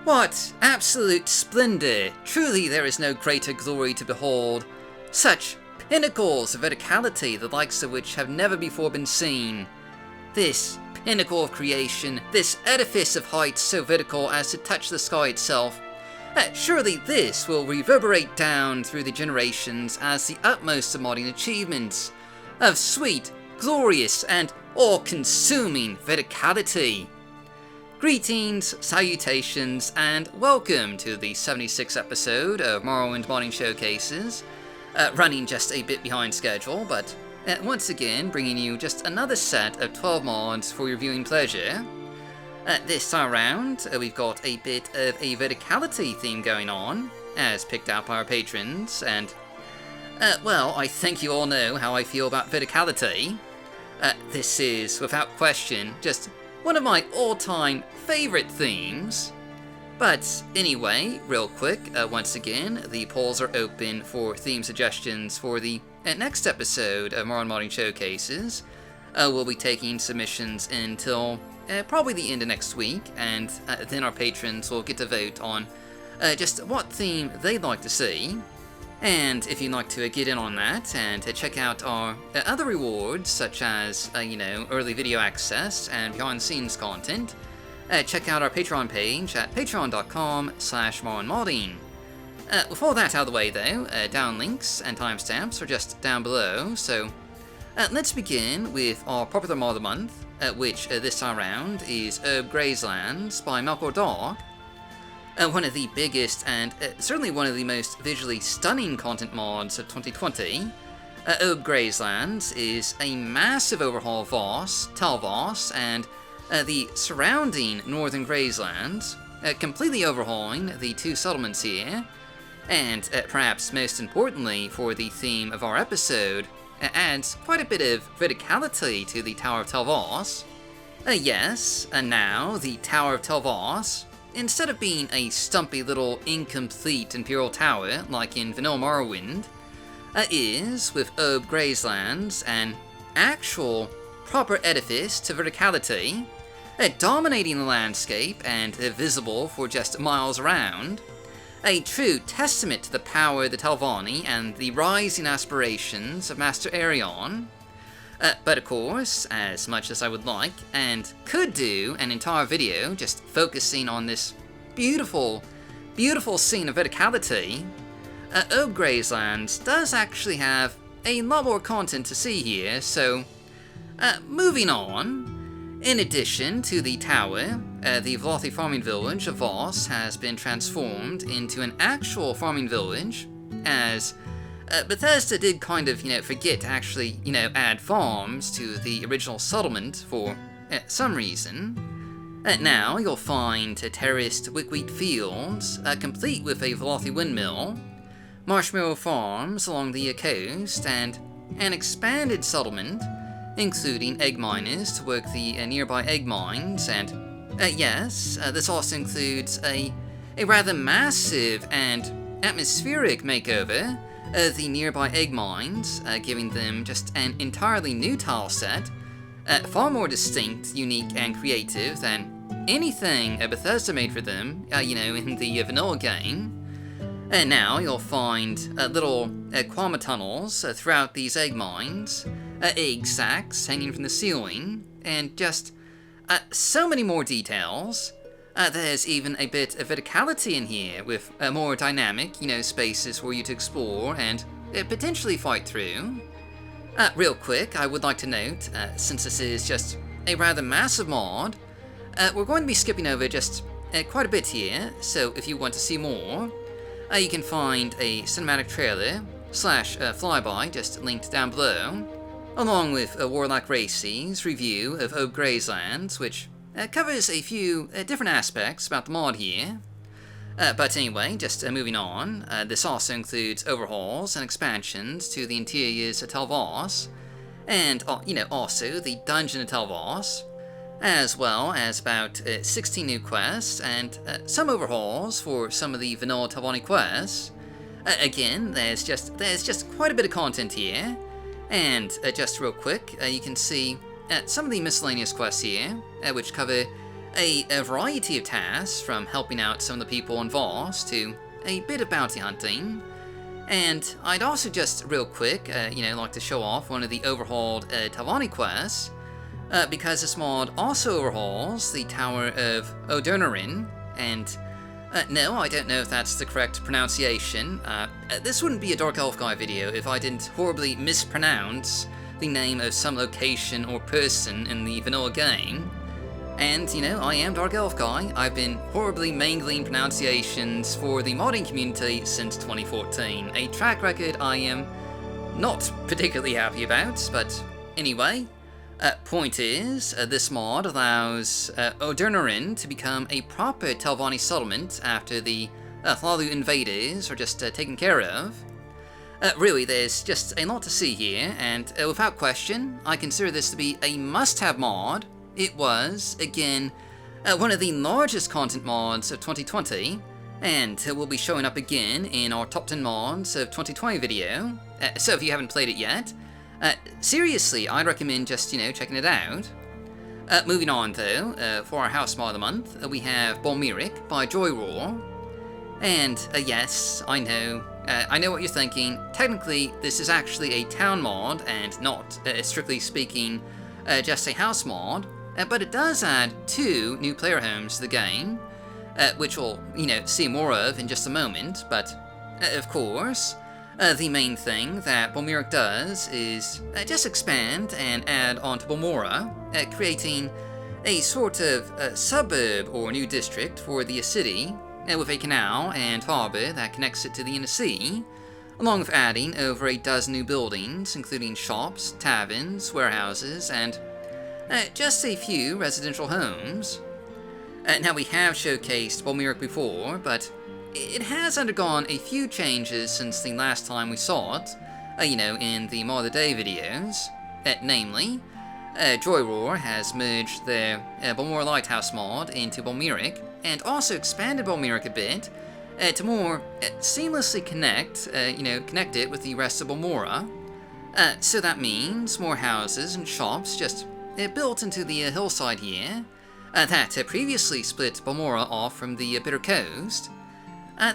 What absolute splendor! Truly there is no greater glory to behold. Such pinnacles of verticality, the likes of which have never before been seen. This pinnacle of creation, this edifice of height so vertical as to touch the sky itself. Surely this will reverberate down through the generations as the utmost of modding achievements, of sweet, glorious, and all-consuming verticality. Greetings, salutations, and welcome to the 76th episode of Morrowind Modding Showcases. Running just a bit behind schedule, but once again bringing you just another set of 12 mods for your viewing pleasure. This time around, we've got a bit of a Verticality theme going on, as picked out by our patrons, and, well, I think you all know how I feel about Verticality. This is, without question, just one of my all-time favorite themes. But anyway, real quick, once again, the polls are open for theme suggestions for the next episode of Morrowind Modding Showcases. We'll be taking submissions until probably the end of next week, and then our patrons will get to vote on just what theme they'd like to see. And if you'd like to get in on that and check out our other rewards, such as, early video access and behind-the-scenes content, check out our Patreon page at patreon.com/morrowind-modding. With all that out of the way, though, down links and timestamps are just down below, so let's begin with our popular mod of the month, which this time around is Grazelands by Melchior. One of the biggest and certainly one of the most visually stunning content mods of 2020. Grazelands is a massive overhaul of Voss, and the surrounding northern Grazelands, completely overhauling the two settlements here, and perhaps most importantly for the theme of our episode, adds quite a bit of verticality to the Tower of Tel Voss. Yes, and now the Tower of Tel Voss, instead of being a stumpy little incomplete Imperial Tower like in vanilla Morrowind, is, with Grazelands, an actual proper edifice to verticality, dominating the landscape and visible for just miles around, a true testament to the power of the Telvanni and the rising aspirations of Master Arion. But of course, as much as I would like, and could do an entire video just focusing on this beautiful, beautiful scene of verticality, Grazelands does actually have a lot more content to see here, so moving on. In addition to the tower, the Vlothi farming village of Voss has been transformed into an actual farming village, as Bethesda did kind of, forget to actually, add farms to the original settlement for some reason. Now you'll find terraced wickweed fields, complete with a Vlothi windmill, marshmallow farms along the coast, and an expanded settlement, including egg miners to work the nearby egg mines, and yes, this also includes a rather massive and atmospheric makeover of the nearby egg mines, giving them just an entirely new tile set, far more distinct, unique, and creative than anything Bethesda made for them, in the vanilla game. And now you'll find little Quama tunnels throughout these egg mines, egg sacs hanging from the ceiling, and just so many more details. There's even a bit of verticality in here, with more dynamic, spaces for you to explore and potentially fight through. Real quick, I would like to note, since this is just a rather massive mod, we're going to be skipping over just quite a bit here, so if you want to see more, you can find a cinematic trailer / flyby just linked down below, along with a Warlock Racy's review of Grazelands, which covers a few different aspects about the mod here. But anyway, just moving on, this also includes overhauls and expansions to the interiors of Tel Voss, and, also the dungeon of Tel Voss, as well as about 16 new quests and some overhauls for some of the vanilla Telvanni quests. Again, there's just quite a bit of content here, and just real quick, you can see some of the miscellaneous quests here, which cover a variety of tasks, from helping out some of the people in Voss to a bit of bounty hunting. And I'd also just real quick, like to show off one of the overhauled Telvanni quests, because this mod also overhauls the Tower of Odernarin, and no, I don't know if that's the correct pronunciation. This wouldn't be a Dark Elf Guy video if I didn't horribly mispronounce the name of some location or person in the vanilla game. And, I am Dark Elf Guy. I've been horribly mangling pronunciations for the modding community since 2014, a track record I am not particularly happy about, but anyway. Point is, this mod allows Odernarin to become a proper Telvanni settlement after the Thlalu invaders are just taken care of. Really, there's just a lot to see here, and without question, I consider this to be a must-have mod. It was, again, one of the largest content mods of 2020, and it will be showing up again in our top 10 mods of 2020 video, so if you haven't played it yet, seriously, I'd recommend just, checking it out. Moving on, though, for our house mod of the month, we have Balmirak by Joyroar, and yes, I know what you're thinking. Technically, this is actually a town mod, and not, strictly speaking, just a house mod. But it does add 2 new player homes to the game, which we'll, see more of in just a moment, but, of course, the main thing that Balmirak does is just expand and add onto Balmora, creating a sort of suburb or new district for the city, with a canal and harbour that connects it to the inner sea, along with adding over a dozen new buildings, including shops, taverns, warehouses, and just a few residential homes. Now, we have showcased Balmirak before, but it has undergone a few changes since the last time we saw it, in the Mod of the Day videos. Namely, Joyroar has merged their Balmora Lighthouse mod into Balmirak, and also expanded Balmirak a bit to more seamlessly connect it with the rest of Balmora. So that means more houses and shops just built into the hillside here, that previously split Balmora off from the Bitter Coast.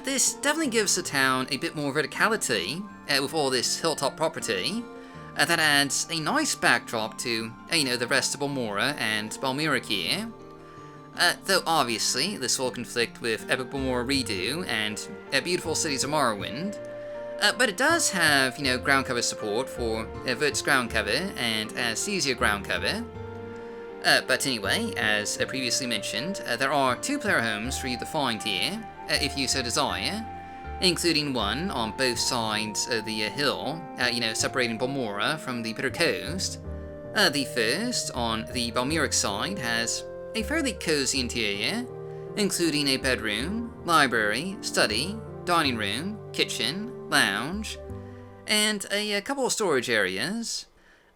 This definitely gives the town a bit more verticality, with all this hilltop property, that adds a nice backdrop to, the rest of Balmora and Balmirak here. Though obviously, this will conflict with Epic Balmora Redo and Beautiful Cities of Morrowind. But it does have, ground cover support for Vert's ground cover and Caesar ground cover. But anyway, as previously mentioned, there are 2 player homes for you to find here, if you so desire, including one on both sides of the hill, separating Balmora from the Bitter Coast. The first, on the Balmirak side, has a fairly cozy interior, including a bedroom, library, study, dining room, kitchen, lounge, and a couple of storage areas.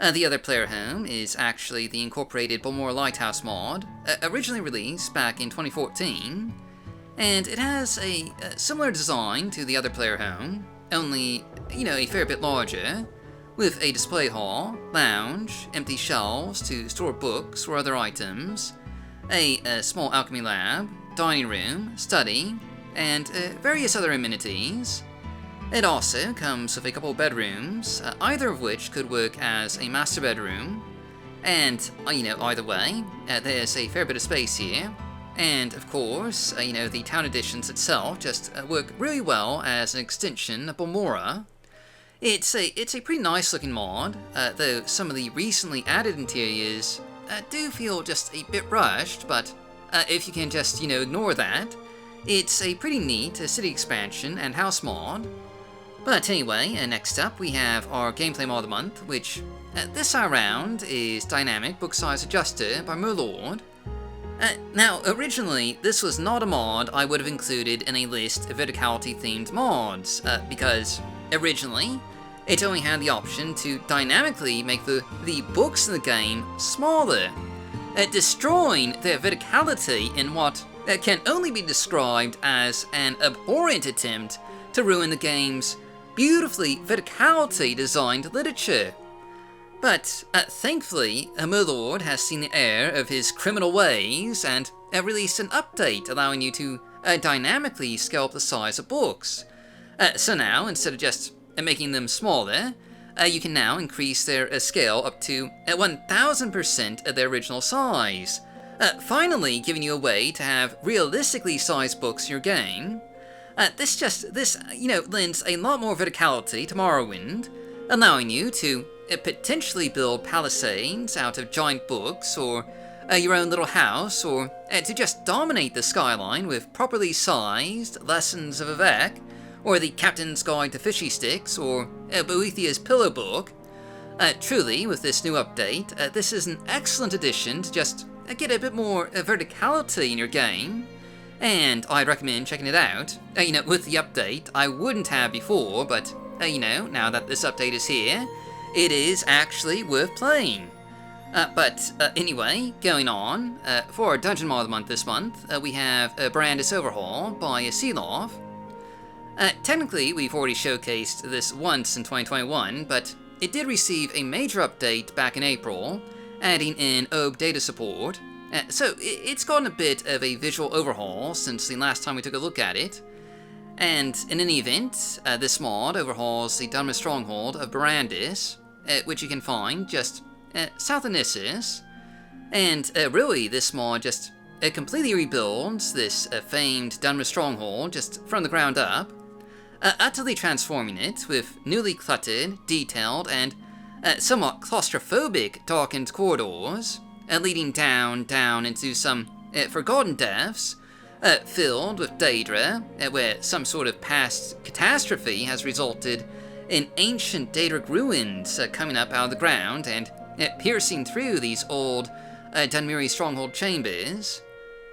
The other player home is actually the incorporated Balmora Lighthouse mod, originally released back in 2014, and it has a similar design to the other player home, only, a fair bit larger, with a display hall, lounge, empty shelves to store books or other items, a small alchemy lab, dining room, study, and various other amenities. It also comes with a couple of bedrooms, either of which could work as a master bedroom, and, either way, there's a fair bit of space here, and, of course, the town additions itself just work really well as an extension of Balmora. It's a pretty nice looking mod, though some of the recently added interiors do feel just a bit rushed, but if you can just, ignore that, it's a pretty neat city expansion and house mod. But anyway, next up we have our gameplay mod of the month, which this time around is Dynamic Book Size Adjuster by Merlord. Now, originally, this was not a mod I would have included in a list of Verticality-themed mods, because originally, it only had the option to dynamically make the books in the game smaller, destroying their Verticality in what can only be described as an abhorrent attempt to ruin the game's beautifully Verticality-designed literature. But, thankfully, Merlord has seen the error of his criminal ways and released an update allowing you to dynamically scale up the size of books. So now, instead of just making them smaller, you can now increase their scale up to 1000% of their original size, finally giving you a way to have realistically sized books in your game. This lends a lot more Verticality to Morrowind, allowing you to potentially build palisades out of giant books, or your own little house, or to just dominate the skyline with properly sized Lessons of Vvardenfell, or the Captain's Guide to Fishy Sticks, or Boethia's Pillow Book. Truly, with this new update, this is an excellent addition to just get a bit more Verticality in your game, and I'd recommend checking it out. With the update, I wouldn't have before, but, now that this update is here, it is actually worth playing. Anyway, going on, for our Dungeon Mod of the Month this month, we have Berandas Overhaul by Seelof. Technically, we've already showcased this once in 2021, but it did receive a major update back in April, adding in OAAB data support, so it's gotten a bit of a visual overhaul since the last time we took a look at it. And in any event, this mod overhauls the Dunmer stronghold of Berandas, which you can find just south of Nissus, and really this mod just completely rebuilds this famed Dunmer stronghold just from the ground up, utterly transforming it with newly cluttered, detailed, and somewhat claustrophobic darkened corridors, leading down into some forgotten depths, filled with Dahrk, where some sort of past catastrophe has resulted in ancient Dahrk ruins coming up out of the ground and piercing through these old Dunmeri stronghold chambers.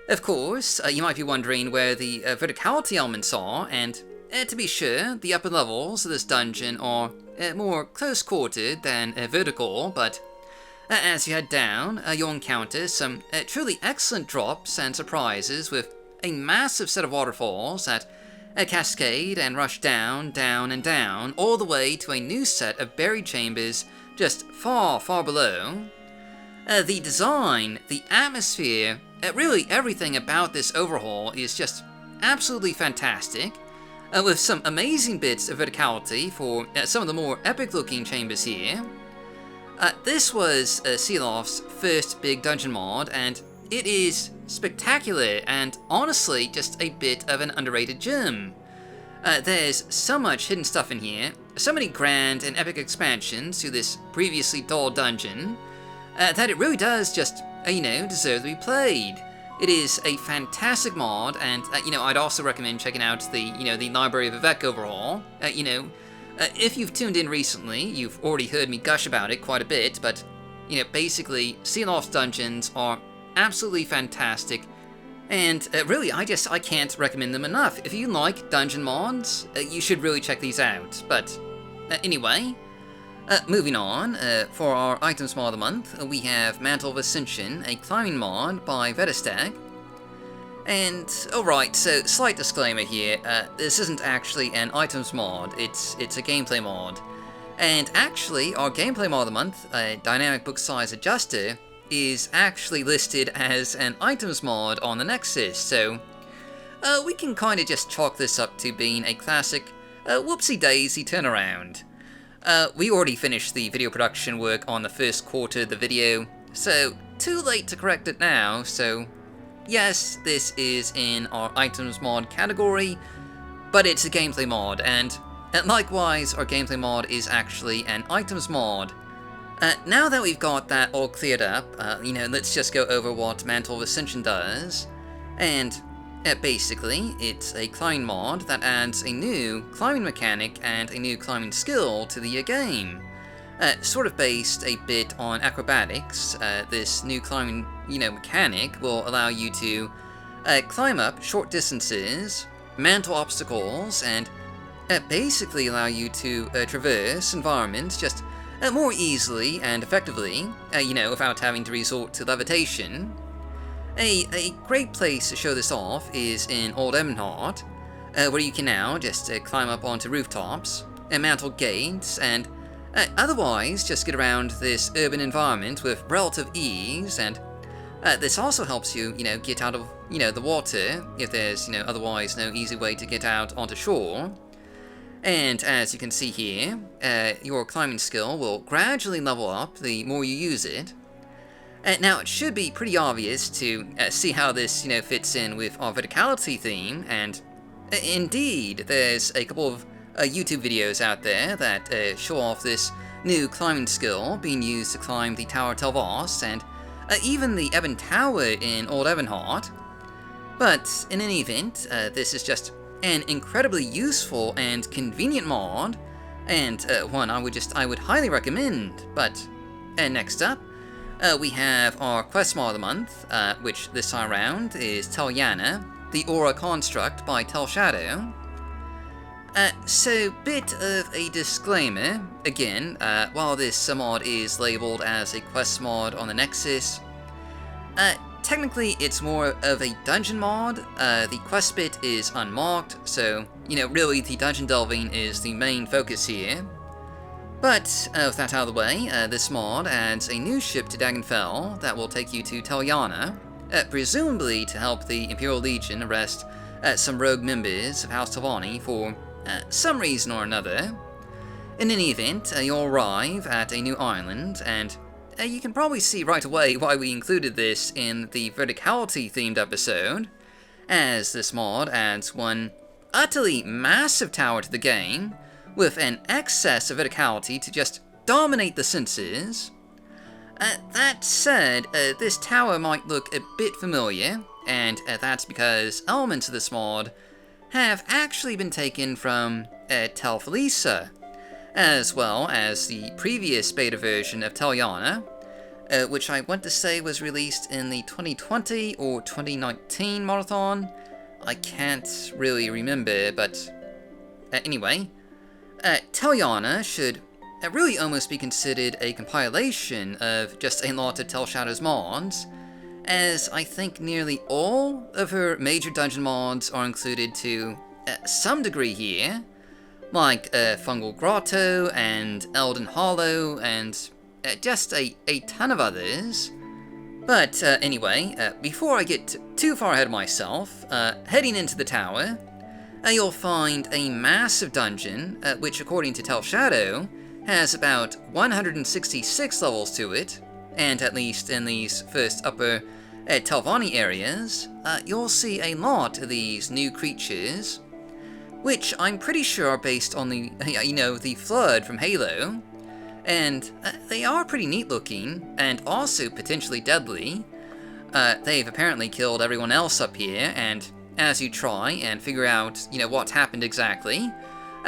Of course, you might be wondering where the Verticality elements are, and to be sure, the upper levels of this dungeon are more close-quartered than vertical, but as you head down, you'll encounter some truly excellent drops and surprises with a massive set of waterfalls that cascade and rush down, and down, all the way to a new set of buried chambers just far, far below. The design, the atmosphere, really everything about this overhaul is just absolutely fantastic, with some amazing bits of Verticality for some of the more epic-looking chambers here. This was Seelof's first big dungeon mod, and it is spectacular and honestly just a bit of an underrated gem. There's so much hidden stuff in here, so many grand and epic expansions to this previously dull dungeon, that it really does just, deserve to be played. It is a fantastic mod, and, I'd also recommend checking out the Library of Vvardenfell overhaul. If you've tuned in recently, you've already heard me gush about it quite a bit, but, basically, Seelof's dungeons are absolutely fantastic, and really, I can't recommend them enough. If you like dungeon mods, you should really check these out. But anyway, moving on, for our items mod of the month, we have Mantle of Ascension, a climbing mod by Vtastek. And, alright, so slight disclaimer here, this isn't actually an items mod, it's a gameplay mod. And actually, our gameplay mod of the month, a dynamic book size adjuster, is actually listed as an items mod on the Nexus, so we can kinda just chalk this up to being a classic whoopsie-daisy turnaround. We already finished the video production work on the first quarter of the video, so too late to correct it now, so yes, this is in our items mod category, but it's a gameplay mod, and likewise, our gameplay mod is actually an items mod. Now that we've got that all cleared up, let's just go over what Mantle of Ascension does. And basically, it's a climbing mod that adds a new climbing mechanic and a new climbing skill to the game. sort of based a bit on acrobatics. This new climbing, mechanic will allow you to climb up short distances, mantle obstacles, and basically allow you to traverse environments just more easily and effectively, without having to resort to levitation. A great place to show this off is in Old Ebonheart, where you can now just climb up onto rooftops, mantle gates, and otherwise just get around this urban environment with relative ease. And this also helps you, get out of, the water if there's, otherwise no easy way to get out onto shore. And as you can see here, your climbing skill will gradually level up the more you use it. Now, it should be pretty obvious to see how this, fits in with our Verticality theme, and indeed, there's a couple of YouTube videos out there that show off this new climbing skill being used to climb the Tower Tel Voss, and even the Ebon Tower in Old Ebonheart. But in any event, this is just an incredibly useful and convenient mod, and one I would highly recommend. But next up, we have our quest mod of the month, which this time around is Tell Yana, the Aura Construct by Tell Shadow. So, bit of a disclaimer. Again, while this mod is labeled as a quest mod on the Nexus, technically it's more of a dungeon mod. The quest bit is unmarked, so, really the dungeon delving is the main focus here. But, with that out of the way, this mod adds a new ship to Vvardenfell that will take you to Tell Yana, presumably to help the Imperial Legion arrest some rogue members of House Telvanni for some reason or another. In any event, you'll arrive at a new island, and you can probably see right away why we included this in the Verticality-themed episode, as this mod adds one utterly massive tower to the game, with an excess of Verticality to just dominate the senses. That said, this tower might look a bit familiar, and that's because elements of this mod have actually been taken from Tel Felisa, as well as the previous beta version of Tell Yana, which I want to say was released in the 2020 or 2019 marathon. I can't really remember, but anyway, Tell Yana should really almost be considered a compilation of just a lot of Tell Shadow's mods, as I think nearly all of her major dungeon mods are included to some degree here, like Fungal Grotto and Elden Hollow, and just a ton of others. But anyway, before I get too far ahead of myself, heading into the tower, you'll find a massive dungeon, which according to Tell Shadow, has about 166 levels to it, and at least in these first upper Telvanni areas, you'll see a lot of these new creatures, which I'm pretty sure are based on the, the Flood from Halo, and they are pretty neat looking, and also potentially deadly. They've apparently killed everyone else up here, and as you try and figure out, what's happened exactly,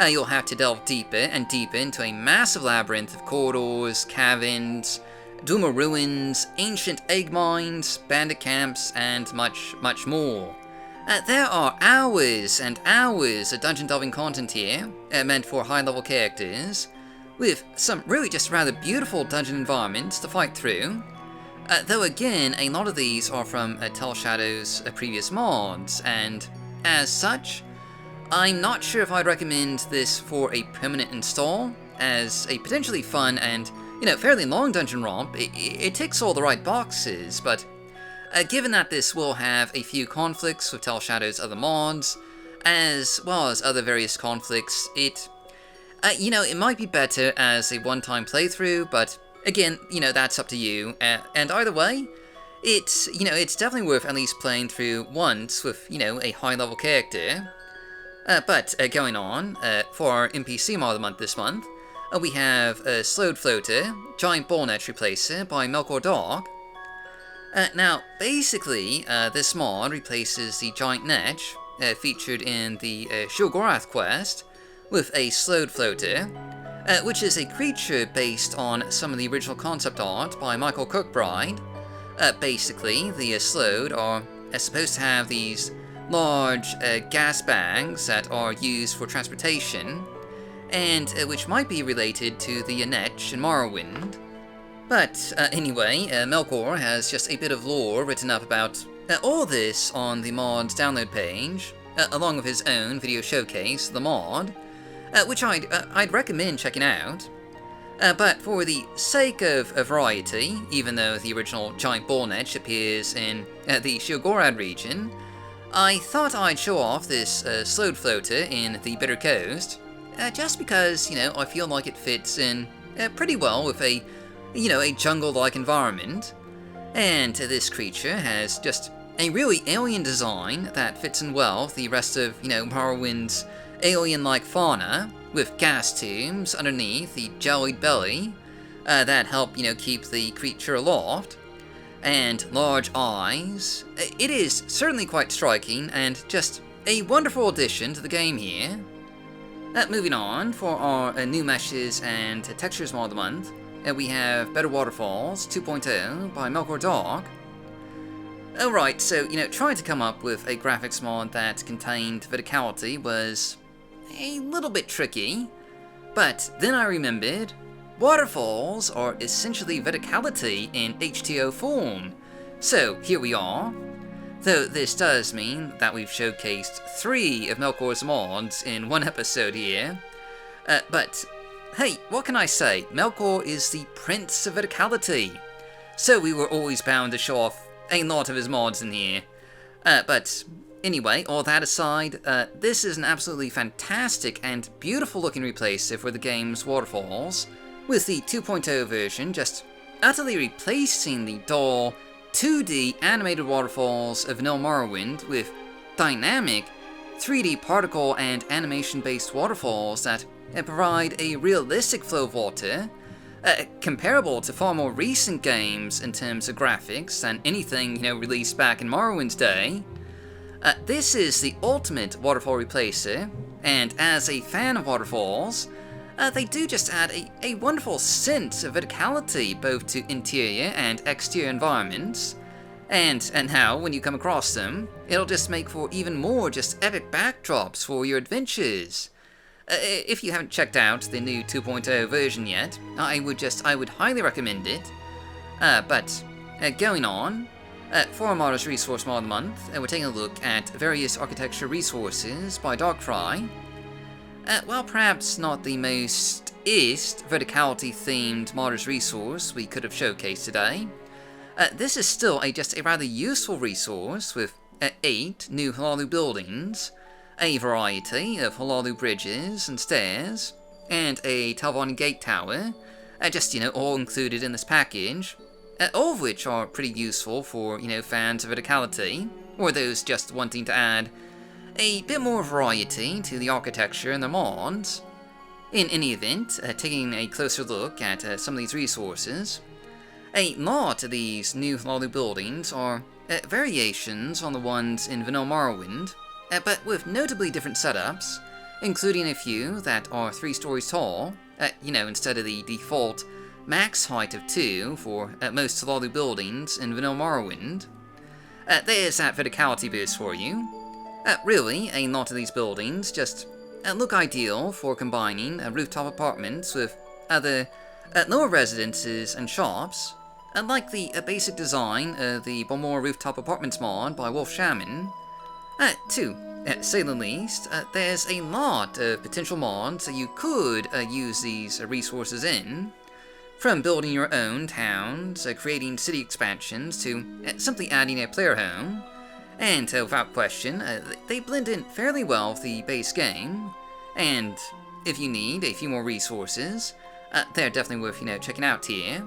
you'll have to delve deeper and deeper into a massive labyrinth of corridors, caverns, Duma ruins, ancient egg mines, bandit camps, and much, much more. There are hours and hours of dungeon delving content here, meant for high-level characters, with some really just rather beautiful dungeon environments to fight through. Though again, a lot of these are from Tell Shadow's previous mods, and as such, I'm not sure if I'd recommend this for a permanent install, as a potentially fun and, fairly long dungeon romp. It ticks all the right boxes, but given that this will have a few conflicts with Tell Shadow's other mods, as well as other various conflicts, it might be better as a one-time playthrough, but again, that's up to you, and either way, it's definitely worth at least playing through once with, a high-level character. But going on, for our NPC mod of the month this month, we have Sload Floater, Giant Ball Netch Replacer by Melchior Dahrk. Now, basically, this mod replaces the Giant Netch, featured in the Shulgorath quest, with a Sload Floater, which is a creature based on some of the original concept art by Michael Kirkbride. Basically, the Sload are supposed to have these large gas bags that are used for transportation, and which might be related to the Netch in Morrowind. But anyway, Melchior has just a bit of lore written up about all this on the mod's download page, along with his own video showcase, the mod, which I'd recommend checking out. But for the sake of variety, even though the original giant bull Netch appears in the Sheogorath region, I thought I'd show off this Sload floater in the Bitter Coast, just because, I feel like it fits in pretty well with a jungle-like environment. And this creature has just a really alien design that fits in well with the rest of, Morrowind's alien-like fauna, with gas tubes underneath the jellied belly that help, keep the creature aloft, and large eyes. It is certainly quite striking and just a wonderful addition to the game here. Moving on, for our new meshes and textures mod of the month, we have Better Waterfalls 2.0 by Melchior Dahrk. Alright, so, trying to come up with a graphics mod that contained Verticality was a little bit tricky, but then I remembered Waterfalls are essentially Verticality in H2O form, so here we are. Though this does mean that we've showcased 3 of Melchior's mods in one episode here, but hey, what can I say? Melchior is the Prince of Verticality, so we were always bound to show off a lot of his mods in here. But anyway, all that aside, this is an absolutely fantastic and beautiful looking replacer for the game's Waterfalls, with the 2.0 version just utterly replacing the dull 2D animated waterfalls of vanilla Morrowind with dynamic 3D particle and animation-based waterfalls that provide a realistic flow of water, comparable to far more recent games in terms of graphics than anything, released back in Morrowind's day. This is the ultimate waterfall replacer, and as a fan of waterfalls, they do just add a wonderful sense of verticality both to interior and exterior environments, and now when you come across them, it'll just make for even more just epic backdrops for your adventures. If you haven't checked out the new 2.0 version yet, I would highly recommend it. But going on, for our Modder's Resource Mod of the Month, we're taking a look at various architecture resources by Darkfry. While perhaps not the most Verticality-themed Modder's Resource we could have showcased today, this is still just a rather useful resource with 8 new Halalu buildings, a variety of Halalu bridges and stairs, and a Talvani gate tower, all included in this package, all of which are pretty useful for, fans of Verticality, or those just wanting to add a bit more variety to the architecture and the mods. In any event, taking a closer look at some of these resources, a lot of these new Halalu buildings are variations on the ones in vanilla Morrowind, but with notably different setups, including a few that are 3 stories tall, instead of the default max height of 2 for most Halalu buildings in vanilla Morrowind. There's that Verticality boost for you. Really, a lot of these buildings just look ideal for combining rooftop apartments with other lower residences and shops, like the basic design of the Balmirak Rooftop Apartments mod by Wolf Shaman. To say the least, there's a lot of potential mods that you could use these resources in, from building your own towns, creating city expansions, to simply adding a player home, and without question, they blend in fairly well with the base game, and if you need a few more resources, they're definitely worth, checking out here.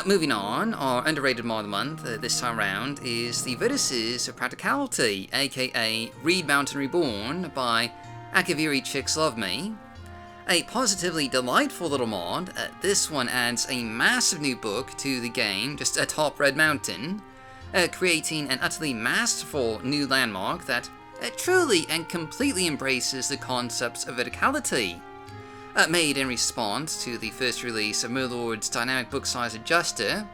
Moving on, our underrated mod of the month this time around is the Vertices of Practicality, a.k.a. Reed Mountain Reborn by Akaviri Chicks Love Me. A positively delightful little mod, this one adds a massive new book to the game just atop Red Mountain, creating an utterly masterful new landmark that truly and completely embraces the concepts of verticality. made in response to the first release of Merlord's dynamic book size adjuster,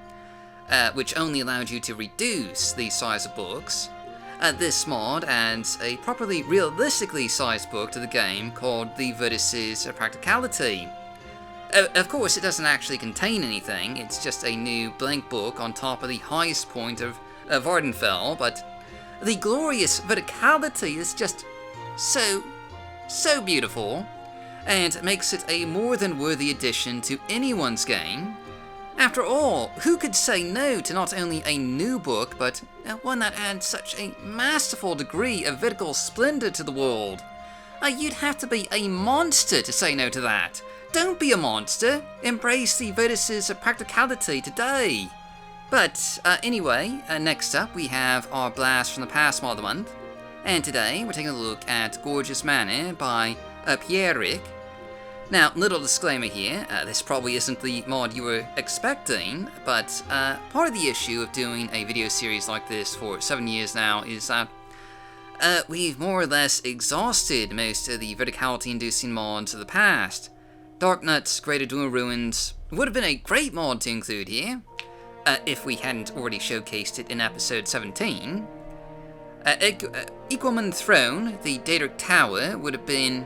which only allowed you to reduce the size of books. This mod adds a properly realistically sized book to the game called the Vertices, a Practicality. Of course, it doesn't actually contain anything, it's just a new blank book on top of the highest point of Vvardenfell, but the glorious Verticality is just so beautiful, and makes it a more than worthy addition to anyone's game. After all, who could say no to not only a new book, but one that adds such a masterful degree of vertical splendor to the world? You'd have to be a monster to say no to that. Don't be a monster. Embrace the Vertices of Practicality today. But anyway, next up we have our Blast from the Past mod of the month. And today we're taking a look at Gorgeous Manor by Pierrick. Now, little disclaimer here, this probably isn't the mod you were expecting, but part of the issue of doing a video series like this for 7 years now is that we've more or less exhausted most of the verticality-inducing mods of the past. Darknuts, Greater Dual Ruins would have been a great mod to include here, if we hadn't already showcased it in episode 17. Equalman Throne, the Dahrk Tower, would have been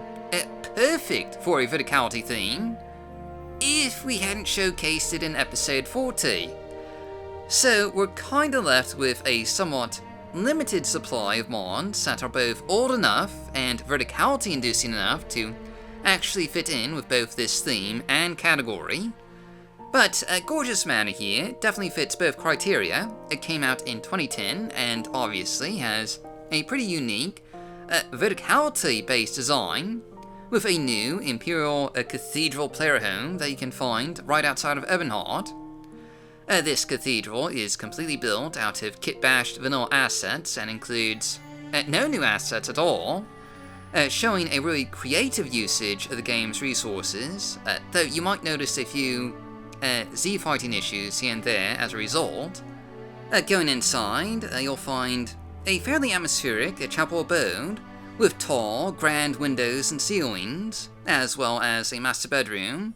perfect for a verticality theme if we hadn't showcased it in episode 40. So we're kinda left with a somewhat limited supply of mods that are both old enough and verticality inducing enough to actually fit in with both this theme and category. But Gorgeous Manor here definitely fits both criteria. It came out in 2010 and obviously has a pretty unique verticality-based design, with a new Imperial Cathedral player home that you can find right outside of Ebonheart. This cathedral is completely built out of kit-bashed vanilla assets and includes no new assets at all, showing a really creative usage of the game's resources, though you might notice a few Z-fighting issues here and there as a result. Going inside, you'll find a fairly atmospheric chapel abode, with tall, grand windows and ceilings, as well as a master bedroom,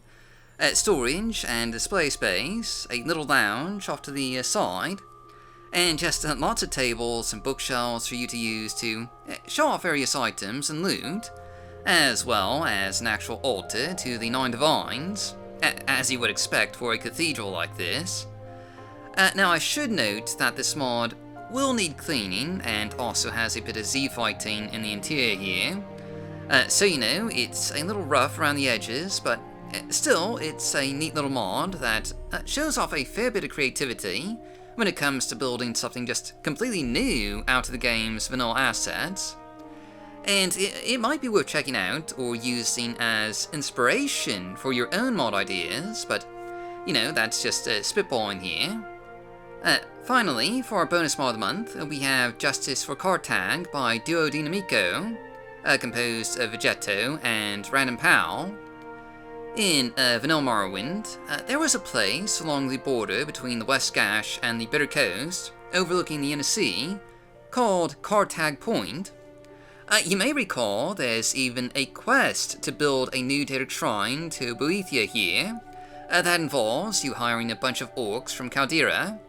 storage and display space, a little lounge off to the side, and just lots of tables and bookshelves for you to use to show off various items and loot, as well as an actual altar to the 9 divines, as you would expect for a cathedral like this. Now I should note that this mod will need cleaning, and also has a bit of Z-fighting in the interior here. So you know, it's a little rough around the edges, but still, it's a neat little mod that shows off a fair bit of creativity when it comes to building something just completely new out of the game's vanilla assets. And it might be worth checking out or using as inspiration for your own mod ideas, but you know, that's just spitballing here. Finally, for our bonus mod of the month, we have Justice for Khartag by Duo Dinamico, composed of Vegetto and Random Pal. In Vanilla Morrowind, there was a place along the border between the West Gash and the Bitter Coast, overlooking the inner sea, called Khartag Point. You may recall there's even a quest to build a new Dahrk shrine to Boethia here, that involves you hiring a bunch of orcs from Caldera.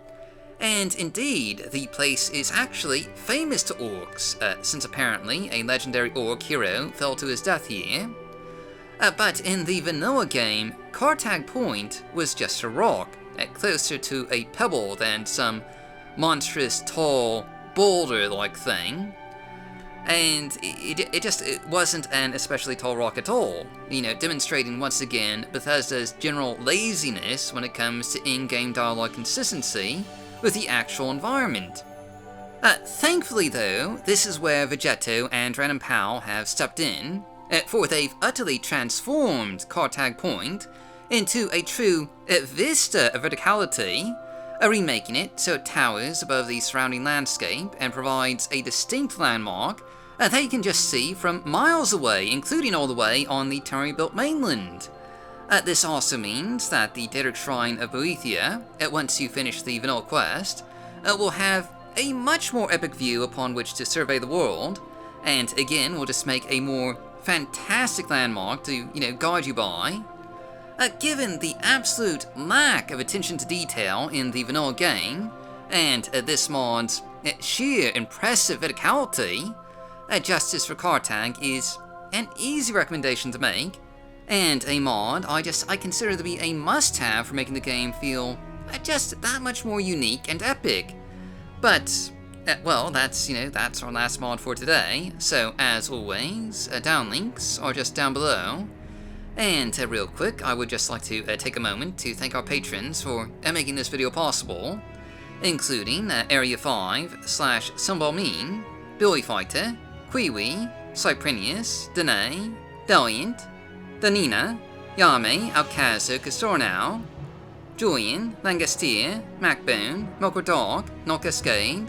And indeed, the place is actually famous to orcs, since apparently a legendary orc hero fell to his death here. But in the vanilla game, Khartag Point was just a rock, closer to a pebble than some monstrous, tall, boulder-like thing. And it wasn't an especially tall rock at all, you know, demonstrating once again Bethesda's general laziness when it comes to in-game dialogue consistency with the actual environment. Thankfully though, this is where Vegetto and Random Pal have stepped in, for they've utterly transformed Khartag Point into a true vista of verticality, remaking it so it towers above the surrounding landscape and provides a distinct landmark that you can just see from miles away, including all the way on the Terry-built mainland. This also means that the Dahrk Shrine of Boethia, once you finish the vanilla quest, will have a much more epic view upon which to survey the world, and again will just make a more fantastic landmark to, guide you by. Given the absolute lack of attention to detail in the vanilla game, and this mod's sheer impressive verticality, Justice for Khartag is an easy recommendation to make, and a mod I consider to be a must-have for making the game feel just that much more unique and epic. But, well, that's our last mod for today, so as always, down links are just down below. And real quick, I would just like to take a moment to thank our patrons for making this video possible, including Area 5 / Sunbalmean, Billy Fighter, Kiwi, Cyprinius, Danae, Deliant, Danina, Yame, Alcazo, Castornau, Julian, Langastier, Macbone, Melchior Dahrk, Not Cascade,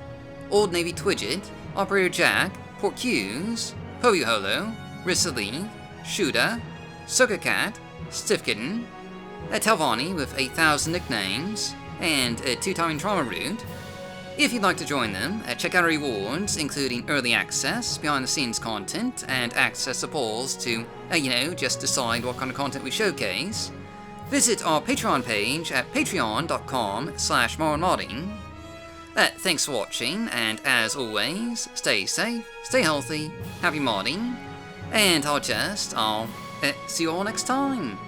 Old Navy Twidget, Operator Jack, Port Hughes, Holo, Rissalee, Shuda, Sugarcat, Stiffkitten, Talvani with 8,000 nicknames, and a 2-timing Trauma Root. If you'd like to join them, check out our rewards, including early access, behind-the-scenes content, and access to polls to, just decide what kind of content we showcase. Visit our Patreon page at patreon.com/morrowind. Thanks for watching, and as always, stay safe, stay healthy, happy modding, and I'll see you all next time.